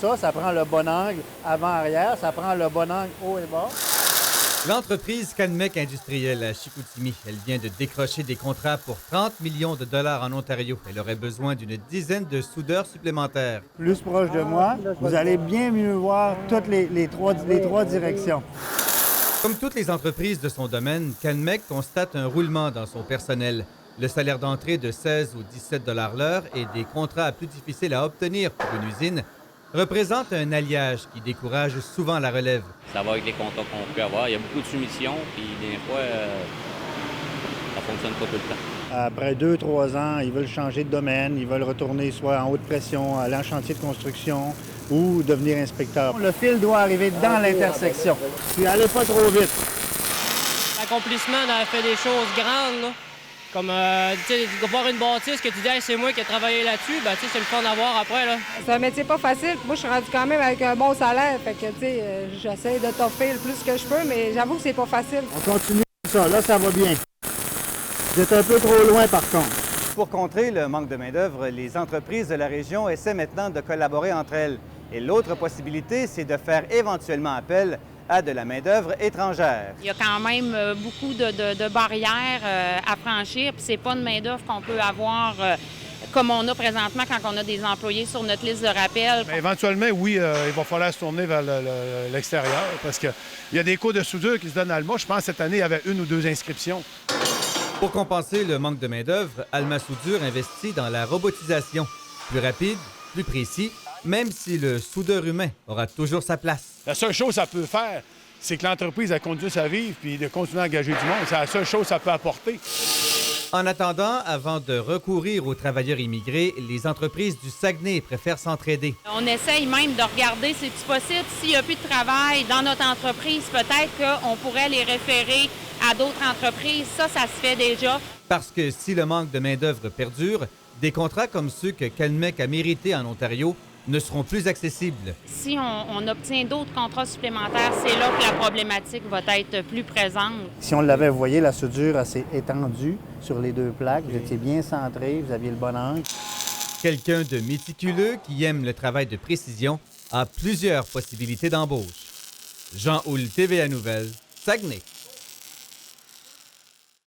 Ça prend le bon angle avant-arrière, ça prend le bon angle haut et bas. L'entreprise Canmec Industriel à Chicoutimi, elle vient de décrocher des contrats pour 30 millions de dollars en Ontario. Elle aurait besoin d'une dizaine de soudeurs supplémentaires. Plus proche de moi, vous allez bien mieux voir toutes les trois directions. Comme toutes les entreprises de son domaine, Canmec constate un roulement dans son personnel. Le salaire d'entrée de 16 ou 17 $ l'heure et des contrats plus difficiles à obtenir pour une usine représente un alliage qui décourage souvent la relève. Ça va avec les contrats qu'on peut avoir. Il y a beaucoup de soumissions, puis des fois, ça ne fonctionne pas tout le temps. Après 2-3 ans, ils veulent changer de domaine, ils veulent retourner soit en haute pression, aller en chantier de construction ou devenir inspecteur. Le fil doit arriver dans l'intersection. Puis allez pas trop vite. L'accomplissement d'avoir fait des choses grandes, là. Comme, tu sais, voir une bâtisse que tu dis, hey, c'est moi qui ai travaillé là-dessus, ben, tu sais, c'est le fun à voir après, là. C'est un métier pas facile. Moi, je suis rendu quand même avec un bon salaire. Fait que, tu sais, j'essaie de toffer le plus que je peux, mais j'avoue que c'est pas facile. On continue ça. Là, ça va bien. Vous êtes un peu trop loin, par contre. Pour contrer le manque de main-d'œuvre, les entreprises de la région essaient maintenant de collaborer entre elles. Et l'autre possibilité, c'est de faire éventuellement appel à de la main-d'œuvre étrangère. Il y a quand même beaucoup de barrières à franchir, puis c'est pas une main-d'œuvre qu'on peut avoir comme on a présentement quand on a des employés sur notre liste de rappel. Bien, éventuellement, oui, il va falloir se tourner vers l'extérieur parce qu'il y a des cours de soudure qui se donnent à Alma. Je pense que cette année, il y avait 1 ou 2 inscriptions. Pour compenser le manque de main-d'œuvre, Alma Soudure investit dans la robotisation. Plus rapide, plus précis, même si le soudeur humain aura toujours sa place. La seule chose que ça peut faire, c'est que l'entreprise a continué à vivre puis de continuer à engager du monde. C'est la seule chose que ça peut apporter. En attendant, avant de recourir aux travailleurs immigrés, les entreprises du Saguenay préfèrent s'entraider. On essaye même de regarder si c'est possible, s'il n'y a plus de travail dans notre entreprise, peut-être qu'on pourrait les référer à d'autres entreprises. Ça se fait déjà. Parce que si le manque de main-d'œuvre perdure, des contrats comme ceux que Canmec a mérités en Ontario ne seront plus accessibles. Si on obtient d'autres contrats supplémentaires, c'est là que la problématique va être plus présente. Si on l'avait, vous voyez, la soudure assez étendue sur les 2 plaques. Vous étiez bien centré, vous aviez le bon angle. Quelqu'un de méticuleux qui aime le travail de précision a plusieurs possibilités d'embauche. Jean Houle, TVA Nouvelles, Saguenay.